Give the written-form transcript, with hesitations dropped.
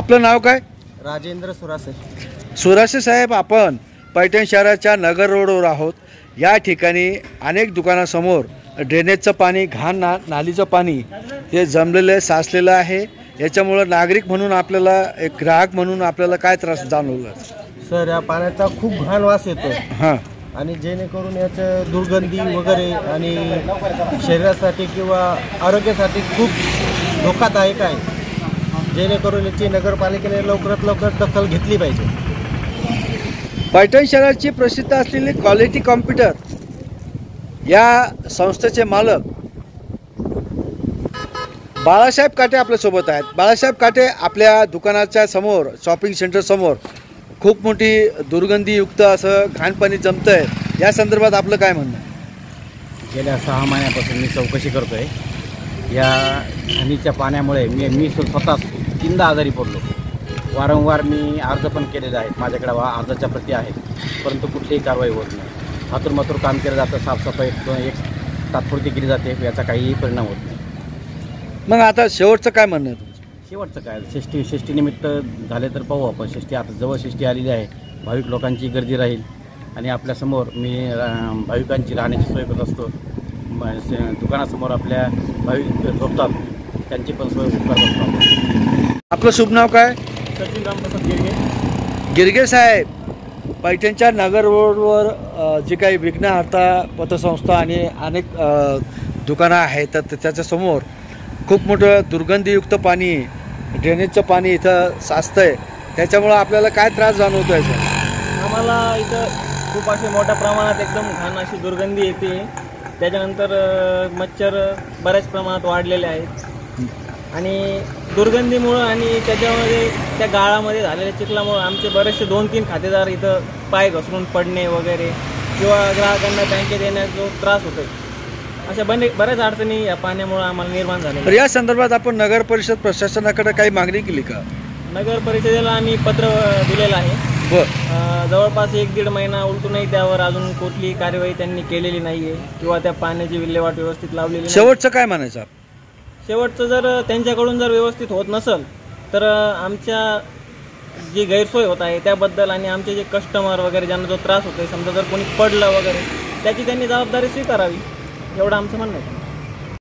आपलं नाव काय? राजेंद्र सुरासे. सुरासे साहेब, आपण पैठण शहराच्या नगर रोडवर आहोत. या ठिकाणी अनेक दुकानासमोर ड्रेनेजचं पाणी, घाण नालीचं पाणी हे जमलेलं साचलेलं आहे. याच्यामुळं नागरिक म्हणून आपल्याला, एक ग्राहक म्हणून आपल्याला काय त्रास जाणवला? सर, या पाण्याचा खूप घाण वास येतो. हां. आणि जेणेकरून याचं दुर्गंधी वगैरे आणि शरीरासाठी किंवा आरोग्यासाठी खूप धोकादायक आहे. जेणेकरून याची नगरपालिकेने लवकरात लवकर दखल घेतली पाहिजे. पैठण शहराची प्रसिद्ध असलेली क्वालिटी कॉम्प्युटर या संस्थेचे मालक बाळासाहेब काटे आपल्यासोबत आहेत. बाळासाहेब काटे, आपल्या दुकानाच्या समोर, शॉपिंग सेंटर समोर खूप मोठी दुर्गंधीयुक्त असं घाण पाणी जमतं आहे. या संदर्भात आपलं काय म्हणणं आहे? गेल्या 6 महिन्यापासून मी चौकशी करतो आहे. या घाणीच्या पाण्यामुळे मी स्वतः 3दा आजारी पडलो. वारंवार मी अर्ज पण केलेले आहेत, माझ्याकडे अर्जाच्या प्रती आहेत, परंतु कुठलीही कारवाई होत नाही. हातूरमातूर काम केलं जातं, साफसफाई एक तात्पुरती केली जाते, याचा काहीही परिणाम होत नाही. मग आता शेवटचं काय म्हणणं आहे तुमचं? शेवटचं काय, षष्टीनिमित्त झाले तर पाहू आपण. षष्टी आता जवळ षष्टी आलेली आहे, भाविक लोकांची गर्दी राहील आणि आपल्यासमोर मी भाविकांची राहण्याची सोय करत असतो. दुकानासमोर आपल्या भाविक झोपतात, त्यांची पण सोय करत असतो. आपलं शुभ नाव काय? सचिन रामप्रसाद गिरगे. गिरगे साहेब, पैठणच्या नगर रोडवर जी काही विघ्नहर्ता पतसंस्था आणि अनेक दुकानं आहेत, तर त्याच्यासमोर खूप मोठं दुर्गंधीयुक्त पाणी, ड्रेनेजचं पाणी इथं साचतं आहे. त्याच्यामुळं आपल्याला काय त्रास जाणवतो आहे सर? आम्हाला इथं खूप असे मोठ्या प्रमाणात एकदम घाण अशी दुर्गंधी येते. त्याच्यानंतर मच्छर बऱ्याच प्रमाणात वाढलेले आहेत आणि दुर्गंधीमुळं आणि त्याच्यामध्ये त्या गाळामध्ये झालेल्या चिखलामुळं आमचे बरेचसे 2-3 खातेदार इथं पाय घसरून पडणे वगैरे किंवा ग्राहकांना बँकेत येण्याचा जो त्रास होतो, अशा बऱ्याच अडचणी या पाण्यामुळं आम्हाला निर्माण झाल्या. तर या संदर्भात आपण नगर परिषद प्रशासनाकडे काही मागणी केली का? नगर परिषदेला आम्ही पत्र दिलेलं आहे. जवळपास 1-1.5 महिना उलटूनही त्यावर अजून कुठलीही कार्यवाही त्यांनी केलेली नाही आहे किंवा त्या पाण्याची विल्हेवाट व्यवस्थित लावलेली नाही. शेवटचं काय म्हणायचं? शेवटचं, जर त्यांच्याकडून जर व्यवस्थित होत नसेल तर आमच्या जी गैरसोय होत आहे त्याबद्दल आणि आमचे जे कस्टमर वगैरे ज्यांना जो त्रास होतो आहे, समजा जर कोणी पडलं वगैरे, त्याची त्यांनी जबाबदारी स्वीकारावी, एवढं आमचं म्हणणं आहे.